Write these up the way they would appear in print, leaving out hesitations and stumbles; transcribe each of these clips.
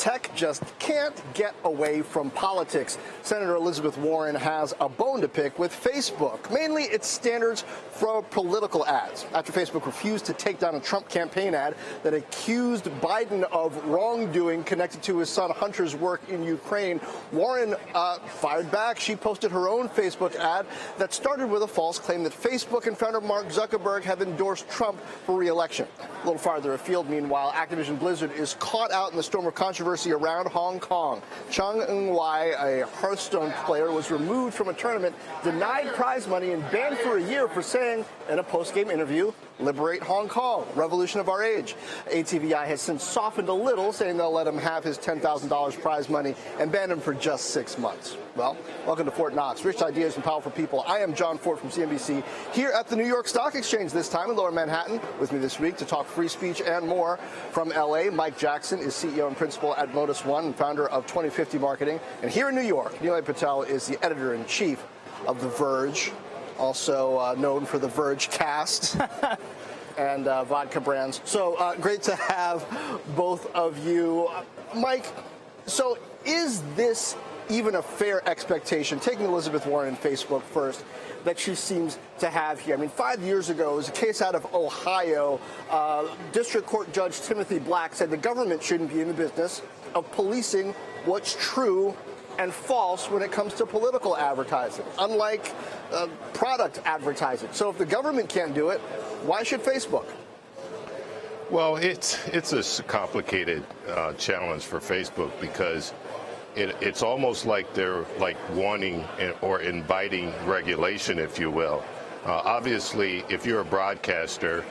tech just can't get away from politics. Senator Elizabeth Warren has a bone to pick with Facebook, mainly its standards for political ads. After Facebook refused to take down a Trump campaign ad that accused Biden of wrongdoing connected to his son Hunter's work in Ukraine, Warren fired back. She posted her own Facebook ad that started with a false claim that Facebook and founder Mark Zuckerberg have endorsed Trump for re-election. A little farther afield, meanwhile, Activision Blizzard is caught out in the storm of controversy around Hong Kong. Chung Eung-wai, a Hearthstone player, was removed from a tournament, denied prize money, and banned for a year for saying in a post-game interview, "Liberate Hong Kong, revolution of our age." ATVI has since softened a little, saying they'll let him have his $10,000 prize money and ban him for just 6 months. Well, welcome to Fort Knox, rich ideas and powerful people. I am John Fort from CNBC, here at the New York Stock Exchange, this time in Lower Manhattan. With me this week to talk free speech and more from LA, Mike Jackson is CEO and principal at Modus One and founder of 2050 Marketing. And here in New York, Nilay Patel is the editor-in-chief of The Verge, also known for The Verge Cast. And vodka brands. So great to have both of you. Mike, so is this even a fair expectation, taking Elizabeth Warren and Facebook first, that she seems to have here? I mean, 5 years ago, it was a case out of Ohio. District Court Judge Timothy Black said the government shouldn't be in the business of policing what's true and false when it comes to political advertising, unlike product advertising. So if the government can't do it, why should Facebook? Well, it's a complicated challenge for Facebook because it's almost like they're like wanting or inviting regulation, if you will. Obviously, if you're a broadcaster,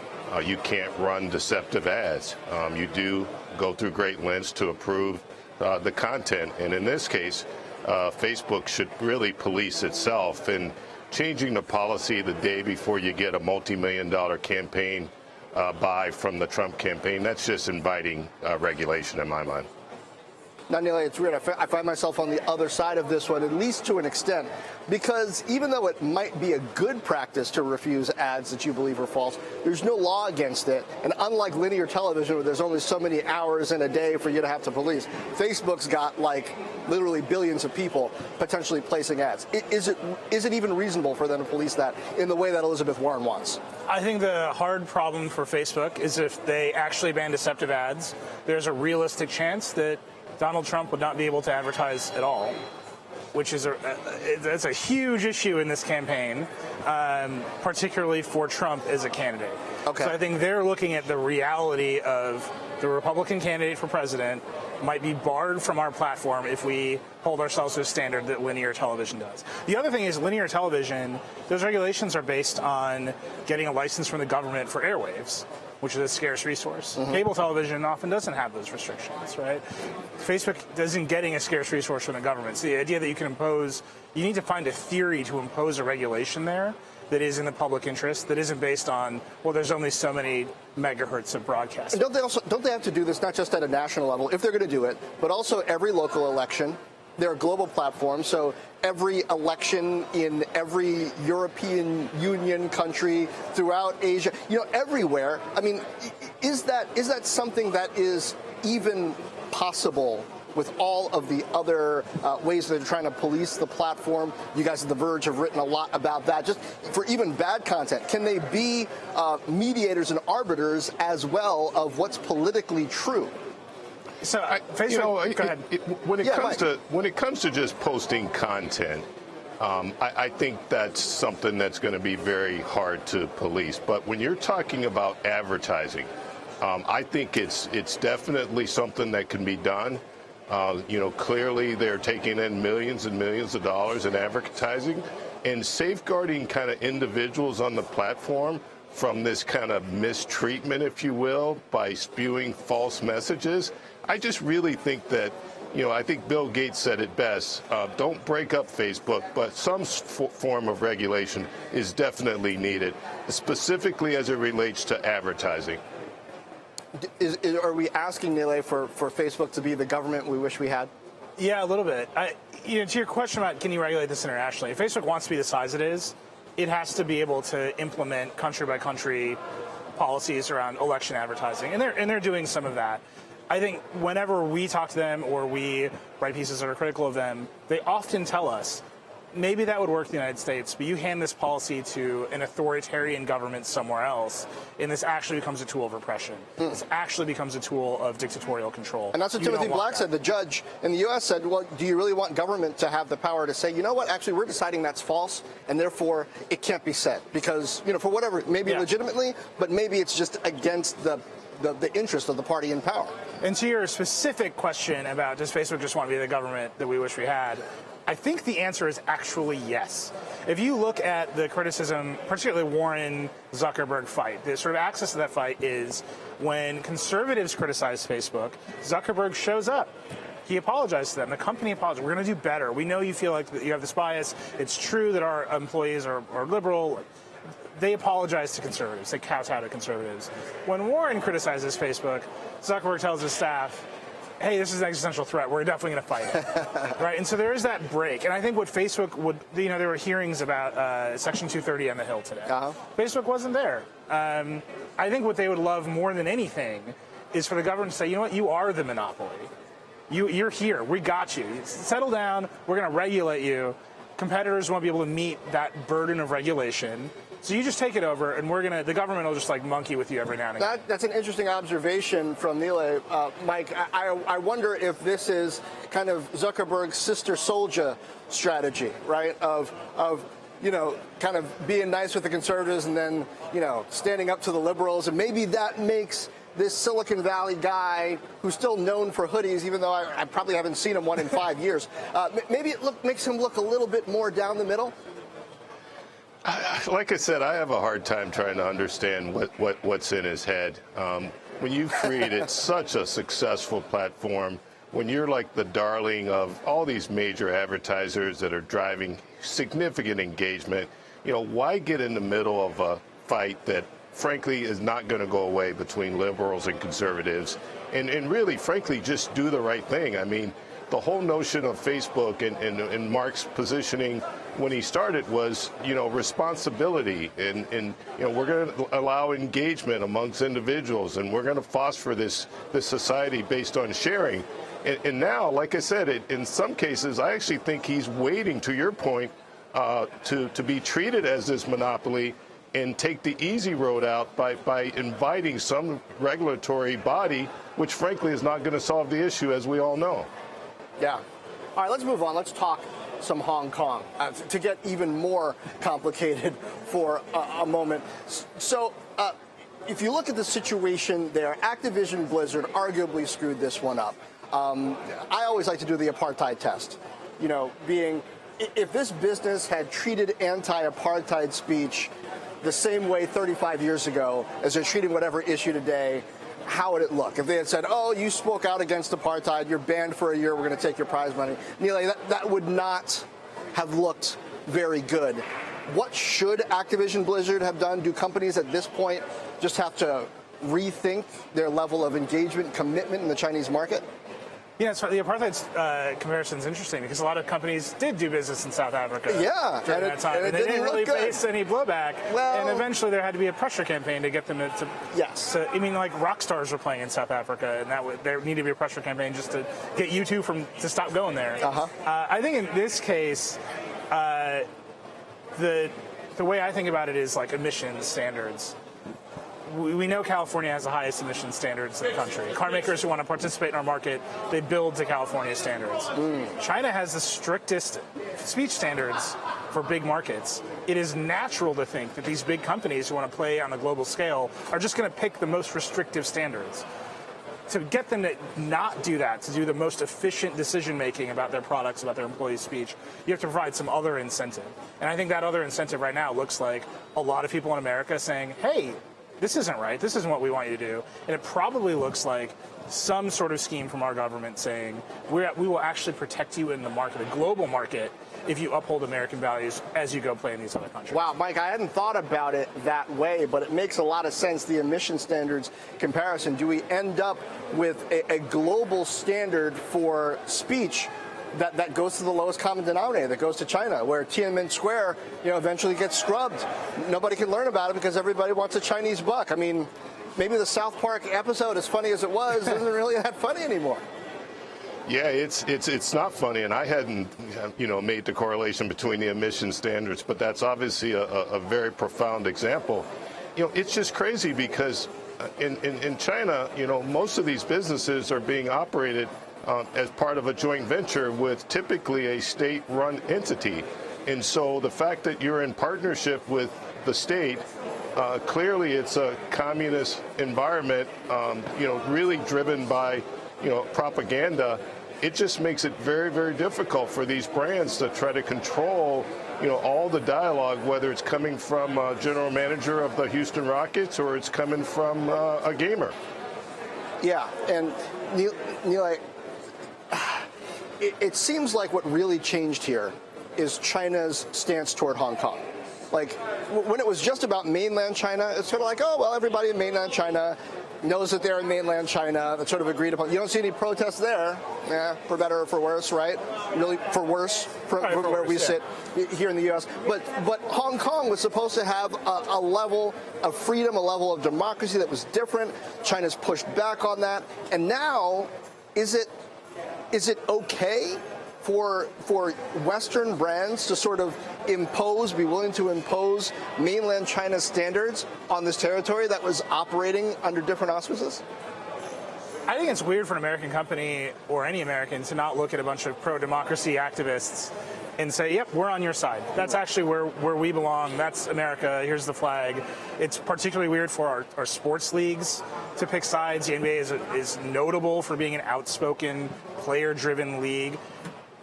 you can't run deceptive ads. You do go through great lengths to approve the content, and in this case, Facebook should really police itself. And changing the policy the day before you get a multi-million-dollar campaign buy from the Trump campaign, that's just inviting regulation in my mind. Now, Nilay, it's weird. I find myself on the other side of this one, at least to an extent, because even though it might be a good practice to refuse ads that you believe are false, there's no law against it. And unlike linear television, where there's only so many hours in a day for you to have to police, Facebook's got like literally billions of people potentially placing ads. Is it even reasonable for them to police that in the way that Elizabeth Warren wants? I think the hard problem for Facebook is if they actually ban deceptive ads, there's a realistic chance that Donald Trump would not be able to advertise at all, which is that's a huge issue in this campaign, particularly for Trump as a candidate. Okay. So I think they're looking at the reality of the Republican candidate for president might be barred from our platform if we hold ourselves to a standard that linear television does. The other thing is linear television, those regulations are based on getting a license from the government for airwaves, which is a scarce resource. Mm-hmm. Cable television often doesn't have those restrictions, right? Facebook isn't getting a scarce resource from the government. So the idea that you need to find a theory to impose a regulation there that is in the public interest, that isn't based on, well, there's only so many megahertz of broadcast. And don't they have to do this not just at a national level, if they're going to do it, but also every local election? They're a global platform, so every election in every European Union country, throughout Asia, everywhere. I mean, is that something that is even possible with all of the other ways that they're trying to police the platform? You guys at The Verge have written a lot about that. Just for even bad content, can they be mediators and arbiters as well of what's politically true? So, Facebook, go ahead. When it comes to just posting content, I think that's something that's going to be very hard to police. But when you're talking about advertising, I think it's definitely something that can be done. Clearly they're taking in millions and millions of dollars in advertising, and safeguarding kind of individuals on the platform from this kind of mistreatment, if you will, by spewing false messages. I just really think that, I think Bill Gates said it best, don't break up Facebook, but some form of regulation is definitely needed, specifically as it relates to advertising. Are we asking, Nilay, for Facebook to be the government we wish we had? Yeah, a little bit. To your question about can you regulate this internationally, if Facebook wants to be the size it is, it has to be able to implement country by country policies around election advertising, and they're doing some of that. I think whenever we talk to them or we write pieces that are critical of them, they often tell us, maybe that would work in the United States, but you hand this policy to an authoritarian government somewhere else, and this actually becomes a tool of repression. This actually becomes a tool of dictatorial control. And that's what Timothy Black said. The judge in the U.S. said, well, do you really want government to have the power to say, you know what, actually, we're deciding that's false, and therefore it can't be said? Because, for whatever, maybe legitimately, but maybe it's just against the interest of the party in power. And to your specific question about does Facebook just want to be the government that we wish we had, I think the answer is actually yes. If you look at the criticism, particularly Warren-Zuckerberg fight, the sort of access to that fight is when conservatives criticize Facebook, Zuckerberg shows up. He apologized to them. The company apologized. We're going to do better. We know you feel like you have this bias. It's true that our employees are liberal. They apologize to conservatives. They kowtow to conservatives. When Warren criticizes Facebook, Zuckerberg tells his staff, hey, this is an existential threat. We're definitely going to fight it. Right? And so there is that break. And I think what Facebook would, there were hearings about Section 230 on the Hill today. Facebook wasn't there. I think what they would love more than anything is for the government to say, you know what, you are the monopoly. You're here. We got you. Settle down. We're going to regulate you. Competitors won't be able to meet that burden of regulation. So you just take it over, and the government will just monkey with you every now and again. That's an interesting observation from Nile. Mike, I wonder if this is kind of Zuckerberg's sister soldier strategy, right? Of kind of being nice with the conservatives and then, standing up to the liberals. And maybe that makes this Silicon Valley guy, who's still known for hoodies, even though I probably haven't seen him one in 5 years, maybe it makes him look a little bit more down the middle. Like I said, I have a hard time trying to understand what's in his head. When you've created such a successful platform, when you're like the darling of all these major advertisers that are driving significant engagement, why get in the middle of a fight that, frankly, is not going to go away between liberals and conservatives, and really, frankly, just do the right thing? I mean, the whole notion of Facebook and Mark's positioning when he started was, responsibility, and we're going to allow engagement amongst individuals, and we're going to foster this society based on sharing. And now, like I said, in some cases, I actually think he's waiting, to your point, to be treated as this monopoly and take the easy road out by inviting some regulatory body, which frankly is not going to solve the issue, as we all know. Yeah. All right, let's move on. Let's talk some Hong Kong to get even more complicated for a moment. So if you look at the situation there, Activision Blizzard arguably screwed this one up. I always like to do the apartheid test, being if this business had treated anti-apartheid speech the same way 35 years ago as they're treating whatever issue today, how would it look? If they had said, oh, you spoke out against apartheid, you're banned for a year, we're going to take your prize money. Nile, that would not have looked very good. What should Activision Blizzard have done? Do companies at this point just have to rethink their level of engagement, commitment in the Chinese market? Yeah, so the apartheid comparison is interesting because a lot of companies did do business in South Africa during that time. And they didn't really face any blowback. Well, and eventually there had to be a pressure campaign to get them to yes. I mean, like rock stars were playing in South Africa, and there needed to be a pressure campaign just to get U2 to stop going there. I think in this case, the way I think about it is like emissions standards. We know California has the highest emission standards in the country. Car makers who want to participate in our market, they build to California standards. China has the strictest speech standards for big markets. It is natural to think that these big companies who want to play on a global scale are just going to pick the most restrictive standards. To get them to not do that, to do the most efficient decision-making about their products, about their employees' speech, you have to provide some other incentive. And I think that other incentive right now looks like a lot of people in America saying, hey, this isn't right. This isn't what we want you to do. And it probably looks like some sort of scheme from our government saying we will actually protect you in the market, the global market, if you uphold American values as you go play in these other countries. Wow, Mike, I hadn't thought about it that way, but it makes a lot of sense, the emission standards comparison. Do we end up with a global standard for speech that goes to the lowest common denominator, that goes to China, where Tiananmen Square, eventually gets scrubbed? Nobody can learn about it because everybody wants a Chinese buck. I mean, maybe the South Park episode, as funny as it was, isn't really that funny anymore. Yeah, it's not funny, and I hadn't, made the correlation between the emission standards, but that's obviously a very profound example. It's just crazy because in China, most of these businesses are being operated as part of a joint venture with typically a state-run entity, and so the fact that you're in partnership with the state, clearly it's a communist environment, really driven by propaganda. It just makes it very, very difficult for these brands to try to control, all the dialogue, whether it's coming from a general manager of the Houston Rockets or it's coming from a gamer. Yeah, and Neil, it seems like what really changed here is China's stance toward Hong Kong. Like, when it was just about mainland China, it's sort of like, oh, well, everybody in mainland China knows that they're in mainland China. That's sort of agreed upon. You don't see any protests there, for better or for worse, right? Really, for worse, for where we sit here in the U.S. But Hong Kong was supposed to have a level of freedom, a level of democracy that was different. China's pushed back on that, and now, is it okay for Western brands to sort of be willing to impose mainland China standards on this territory that was operating under different auspices? I think it's weird for an American company or any American to not look at a bunch of pro-democracy activists and say, yep, we're on your side. That's actually where we belong. That's America. Here's the flag. It's particularly weird for our sports leagues to pick sides. The NBA is notable for being an outspoken, player-driven league.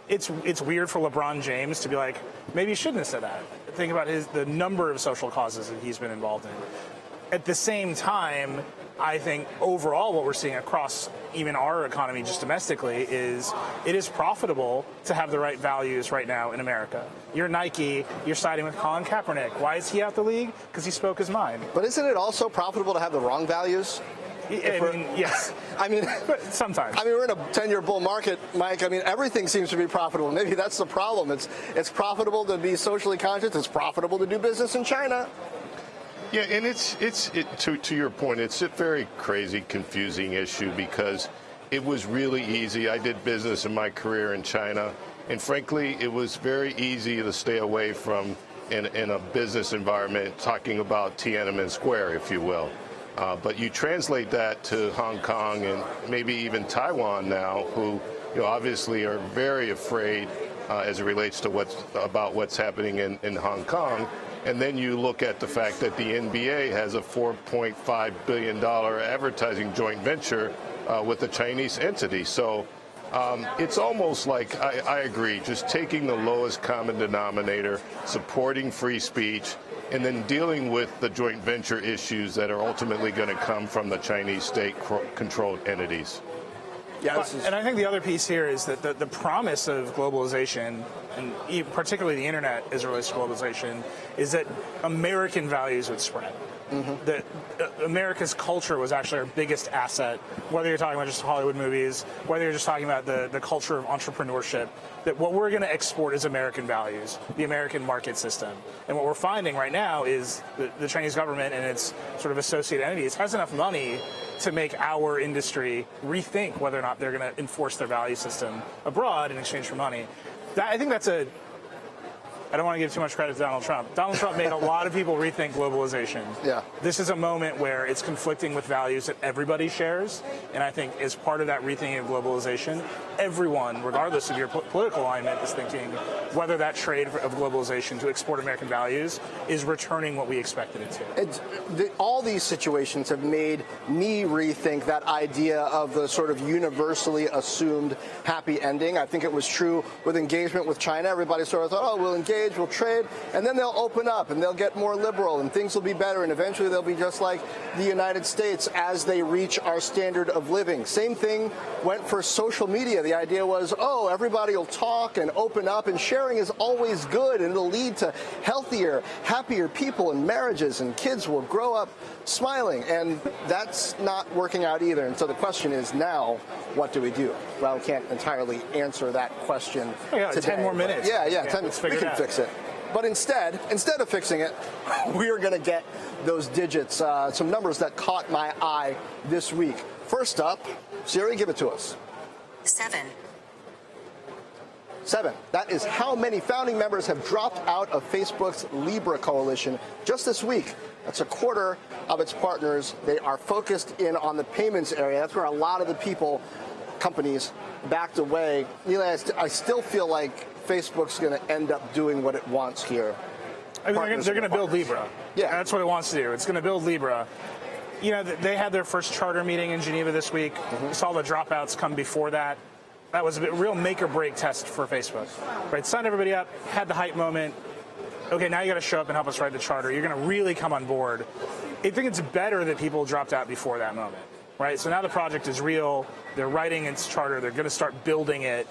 It's weird for LeBron James to be like, maybe you shouldn't have said that. Think about the number of social causes that he's been involved in. At the same time, I think overall what we're seeing across even our economy just domestically is it is profitable to have the right values right now in America. You're Nike, you're siding with Colin Kaepernick. Why is he out the league? Because he spoke his mind. But isn't it also profitable to have the wrong values? Yes. But sometimes. We're in a 10-year bull market, Mike. Everything seems to be profitable. Maybe that's the problem. It's profitable to be socially conscious. It's profitable to do business in China. Yeah, and to your point, it's a very crazy, confusing issue because it was really easy. I did business in my career in China, and frankly, it was very easy to stay away from in a business environment talking about Tiananmen Square, if you will. But you translate that to Hong Kong and maybe even Taiwan now, who obviously are very afraid as it relates to what's happening in Hong Kong. And then you look at the fact that the NBA has a $4.5 billion advertising joint venture with a Chinese entity. So it's almost like, I agree, just taking the lowest common denominator, supporting free speech, and then dealing with the joint venture issues that are ultimately going to come from the Chinese state-controlled entities. Yeah, and I think the other piece here is that the promise of globalization, and particularly the internet as it relates to globalization, is that American values would spread. Mm-hmm. That America's culture was actually our biggest asset, whether you're talking about just Hollywood movies, whether you're just talking about the culture of entrepreneurship, that what we're going to export is American values, the American market system. And what we're finding right now is the Chinese government and its sort of associated entities has enough money to make our industry rethink whether or not they're going to enforce their value system abroad in exchange for money. I think that's I don't want to give too much credit to Donald Trump. Donald Trump made a lot of people rethink globalization. Yeah. This is a moment where it's conflicting with values that everybody shares, and I think as part of that rethinking of globalization, everyone, regardless of your political alignment, is thinking whether that trade of globalization to export American values is returning what we expected it to. All these situations have made me rethink that idea of the sort of universally assumed happy ending. I think it was true with engagement with China. Everybody sort of thought, oh, we'll engage, we'll trade, and then they'll open up and they'll get more liberal and things will be better, and eventually they'll be just like the United States as they reach our standard of living. Same thing went for social media. The idea was, oh, everybody will talk and open up, and sharing is always good, and it'll lead to healthier, happier people and marriages, and kids will grow up smiling, and that's not working out either. And so the question is now, what do we do? Well, we can't entirely answer that question today. 10 more minutes. Yeah, let's figure we can it out. fix it. But instead of fixing it, we are going to get those digits, some numbers that caught my eye this week. First up, Siri, give it to us. 7. 7. That is how many founding members have dropped out of Facebook's Libra coalition just this week. That's a quarter of its partners. They are focused in on the payments area. That's where a lot of the companies backed away. Neil, I still feel like Facebook's going to end up doing what it wants here. I mean, they're going to build Libra. Yeah. That's what it wants to do. It's going to build Libra. You know, they had their first charter meeting in Geneva this week. We saw the dropouts come before that. That was a real make-or-break test for Facebook. Right, signed everybody up, had the hype moment. Okay, now you got to show up and help us write the charter. You're going to really come on board. I think it's better that people dropped out before that moment. Right, so now the project is real. They're writing its charter. They're going to start building it.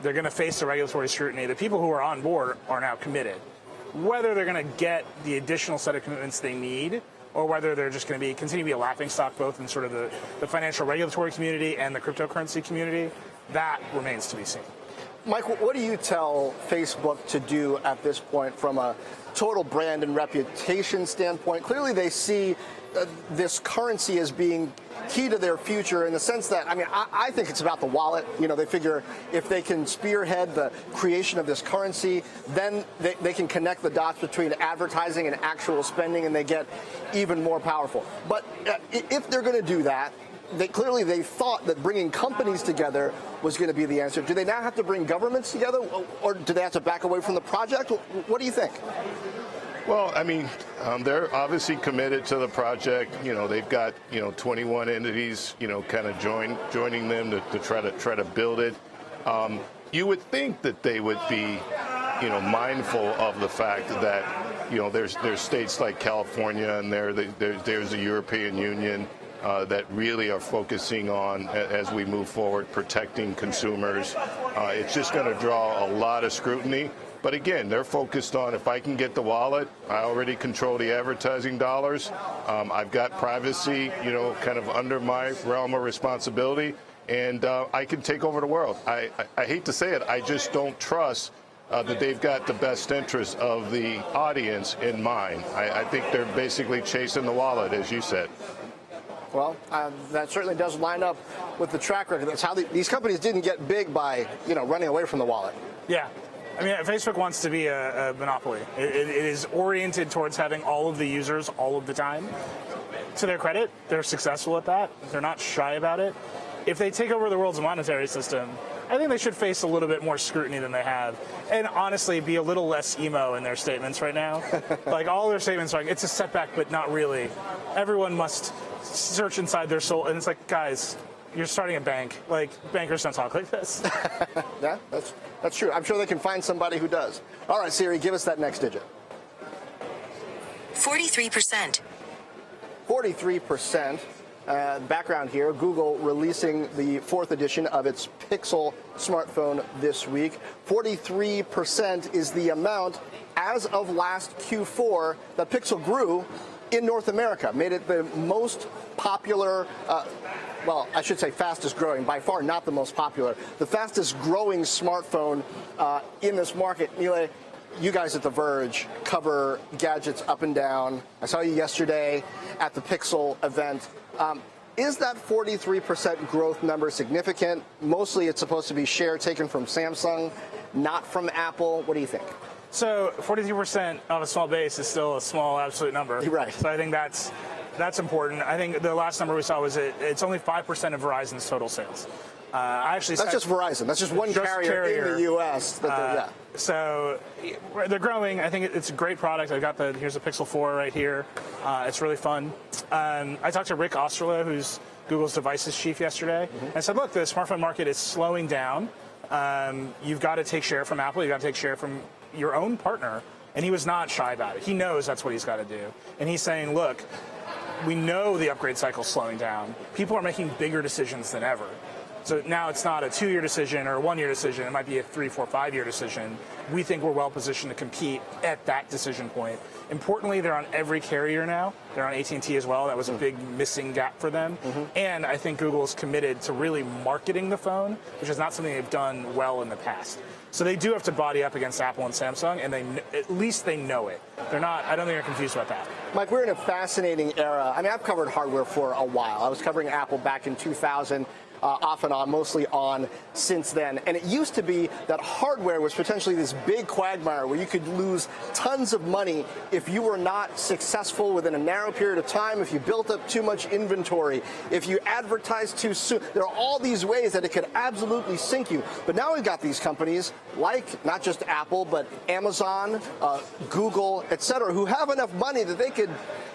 They're going to face the regulatory scrutiny. The people who are on board are now committed. Whether they're going to get the additional set of commitments they need, or whether they're just going to continue to be a laughingstock both in sort of the financial regulatory community and the cryptocurrency community, that remains to be seen. Mike, what do you tell Facebook to do at this point from a total brand and reputation standpoint? Clearly they see this currency as being key to their future in the sense that, I mean, I think it's about the wallet. You know, they figure if they can spearhead the creation of this currency, then they can connect the dots between advertising and actual spending, and they get even more powerful. But if they're going to do that, they thought that bringing companies together was going to be the answer. Do they now have to bring governments together, or do they have to back away from the project? What do you think? Well, I mean, they're obviously committed to the project. You know, they've got 21 entities, kind of joining them to try to build it. You would think that they would be, mindful of the fact that there's states like California and there's the European Union that really are focusing on, as we move forward, protecting consumers. It's just going to draw a lot of scrutiny. But again, they're focused on, if I can get the wallet, I already control the advertising dollars. I've got privacy, kind of under my realm of responsibility, and I can take over the world. I hate to say it, I just don't trust that they've got the best interests of the audience in mind. I think they're basically chasing the wallet, as you said. Well, that certainly does line up with the track record. That's how these companies didn't get big by, running away from the wallet. Yeah. I mean, Facebook wants to be a monopoly. It is oriented towards having all of the users all of the time. To their credit, they're successful at that. They're not shy about it. If they take over the world's monetary system, I think they should face a little bit more scrutiny than they have. And honestly, be a little less emo in their statements right now. Like, all their statements are like, it's a setback, but not really. Everyone must search inside their soul. And it's like, guys, you're starting a bank. Like, bankers don't talk like this. Yeah, that's true. I'm sure they can find somebody who does. All right, Siri, give us that next digit. 43%. 43%. Background here, Google releasing the 4th edition of its Pixel smartphone this week. 43% is the amount as of last Q4 that Pixel grew in North America, made it the most popular, well, I should say fastest growing, by far not the most popular, the fastest growing smartphone in this market. Neil, you guys at The Verge cover gadgets up and down. I saw you yesterday at the Pixel event. Is that 43% growth number significant? Mostly it's supposed to be share taken from Samsung, not from Apple. What do you think? So 43% on a small base is still a small absolute number. Right. So I think that's important. I think the last number we saw was it's only 5% of Verizon's total sales. That's just Verizon. That's just one carrier in the U.S. So they're growing. I think it's a great product. Here's a Pixel 4 right here. It's really fun. I talked to Rick Osterloh, who's Google's devices chief, yesterday, and said, look, the smartphone market is slowing down. You've got to take share from Apple. You've got to take share from your own partner. And he was not shy about it. He knows that's what he's got to do. And he's saying, look, we know the upgrade cycle's slowing down. People are making bigger decisions than ever. So now it's not a 2-year decision or a 1-year decision. It might be a 3, 4, 5-year decision. We think we're well positioned to compete at that decision point. Importantly, they're on every carrier now. They're on AT&T as well. That was a big missing gap for them. And I think Google's committed to really marketing the phone, which is not something they've done well in the past. So they do have to body up against Apple and Samsung, and at least they know it. They're not. I don't think they're confused about that. Mike, we're in a fascinating era. I mean, I've covered hardware for a while. I was covering Apple back in 2000. Off and on, mostly on since then. And it used to be that hardware was potentially this big quagmire where you could lose tons of money if you were not successful within a narrow period of time, if you built up too much inventory, if you advertised too soon. There are all these ways that it could absolutely sink you. But now we've got these companies like not just Apple, but Amazon, Google, et cetera, who have enough money that they could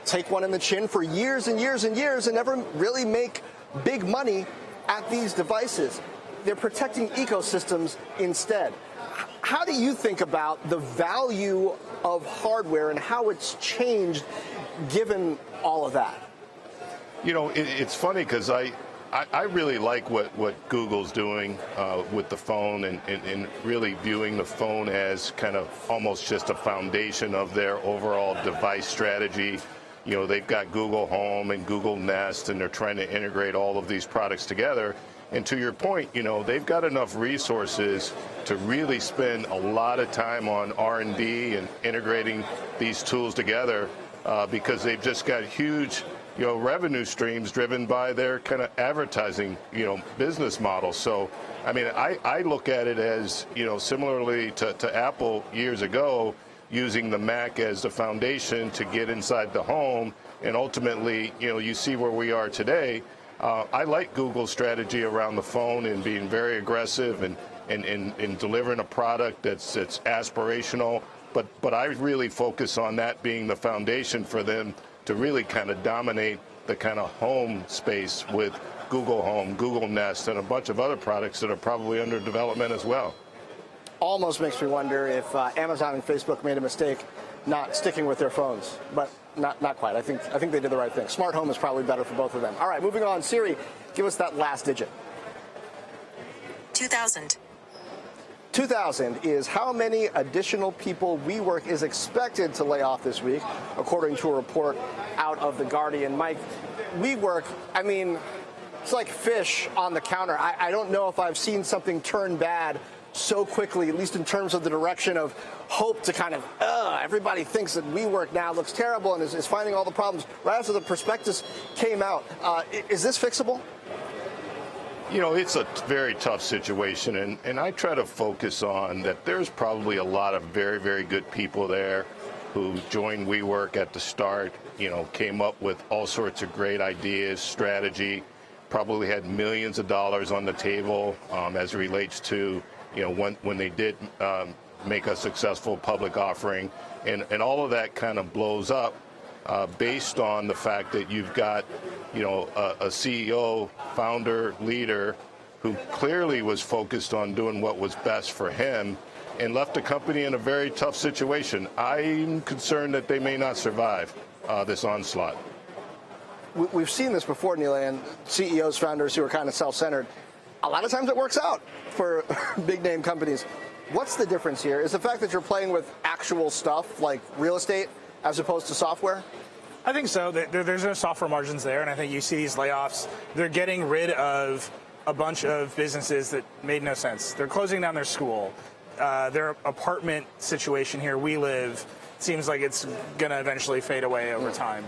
take one in the chin for years and years and years and never really make big money at these devices. They're protecting ecosystems instead. How do you think about the value of hardware and how it's changed given all of that? You know, it's funny because I really like what Google's doing with the phone and really viewing the phone as kind of almost just a foundation of their overall device strategy. You know, they've got Google Home and Google Nest, and they're trying to integrate all of these products together. And to your point, you know, they've got enough resources to really spend a lot of time on R&D and integrating these tools together because they've just got huge, you know, revenue streams driven by their kind of advertising, you know, business model. So, I mean, I look at it as, you know, similarly to Apple years ago, using the Mac as the foundation to get inside the home, and ultimately, you know, you see where we are today. I like Google's strategy around the phone and being very aggressive and delivering a product that's aspirational, but I really focus on that being the foundation for them to really kind of dominate the kind of home space with Google Home, Google Nest, and a bunch of other products that are probably under development as well. Almost makes me wonder if Amazon and Facebook made a mistake not sticking with their phones, but not quite. I think they did the right thing. Smart home is probably better for both of them. All right, moving on. Siri, give us that last digit. 2,000. 2,000 is how many additional people WeWork is expected to lay off this week, according to a report out of The Guardian. Mike, WeWork, I mean, it's like fish on the counter. I don't know if I've seen something turn bad so quickly, at least in terms of the direction of hope to kind of, everybody thinks that WeWork now looks terrible and is finding all the problems right after the prospectus came out. Is this fixable? You know, it's a very tough situation, and I try to focus on that there's probably a lot of very, very good people there who joined WeWork at the start, you know, came up with all sorts of great ideas, strategy, probably had millions of dollars on the table as it relates to, you know, when they did make a successful public offering, and all of that kind of blows up based on the fact that you've got, you know, a CEO, founder, leader who clearly was focused on doing what was best for him and left the company in a very tough situation. I'm concerned that they may not survive this onslaught. We've seen this before, Neil, and CEOs, founders who are kind of self-centered. A lot of times it works out for big name companies. What's the difference here? Is the fact that you're playing with actual stuff like real estate as opposed to software? I think so. There's no software margins there, and I think you see these layoffs. They're getting rid of a bunch of businesses that made no sense. They're closing down their school. Their apartment situation here, We Live, seems like it's going to eventually fade away over time.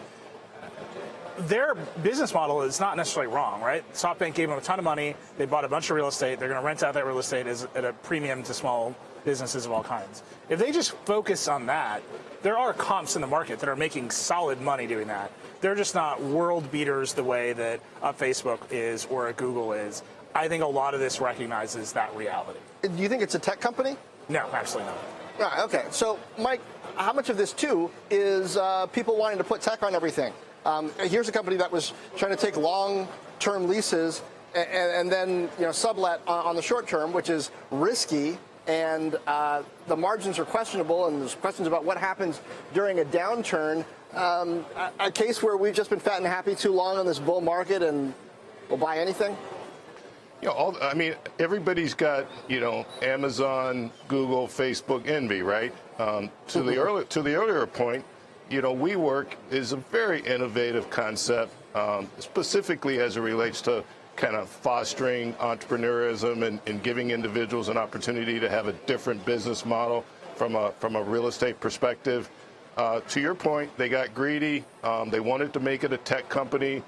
Their business model is not necessarily wrong, right? SoftBank gave them a ton of money. They bought a bunch of real estate. They're going to rent out that real estate at a premium to small businesses of all kinds. If they just focus on that, there are comps in the market that are making solid money doing that. They're just not world beaters the way that a Facebook is or a Google is. I think a lot of this recognizes that reality. Do you think it's a tech company? No, absolutely not. Right, okay. So, Mike, how much of this, too, is people wanting to put tech on everything? Here's a company that was trying to take long-term leases and then, you know, sublet on the short term, which is risky, and the margins are questionable, and there's questions about what happens during a downturn. A case where we've just been fat and happy too long on this bull market and we'll buy anything? You know, I mean, everybody's got, you know, Amazon, Google, Facebook envy, right? To the earlier point, WeWork is a very innovative concept, specifically as it relates to kind of fostering entrepreneurism and giving individuals an opportunity to have a different business model from a real estate perspective. To your point, they got greedy. They wanted to make it a tech company.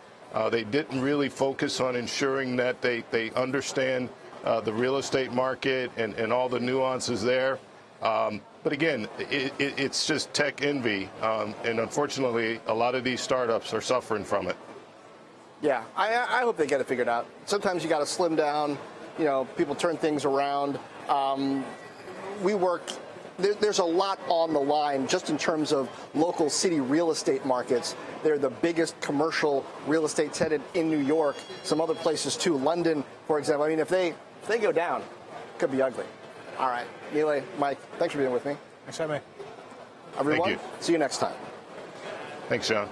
They didn't really focus on ensuring that they understand the real estate market and all the nuances there. But again, it's just tech envy. And unfortunately, a lot of these startups are suffering from it. Yeah, I hope they get it figured out. Sometimes you got to slim down. People turn things around. WeWork, there's a lot on the line just in terms of local city real estate markets. They're the biggest commercial real estate tenant in New York. Some other places too. London, for example. I mean, if they go down, it could be ugly. All right, Nilay, Mike, thanks for being with me. Thanks for having me. Everyone, Thank you. See you next time. Thanks, John.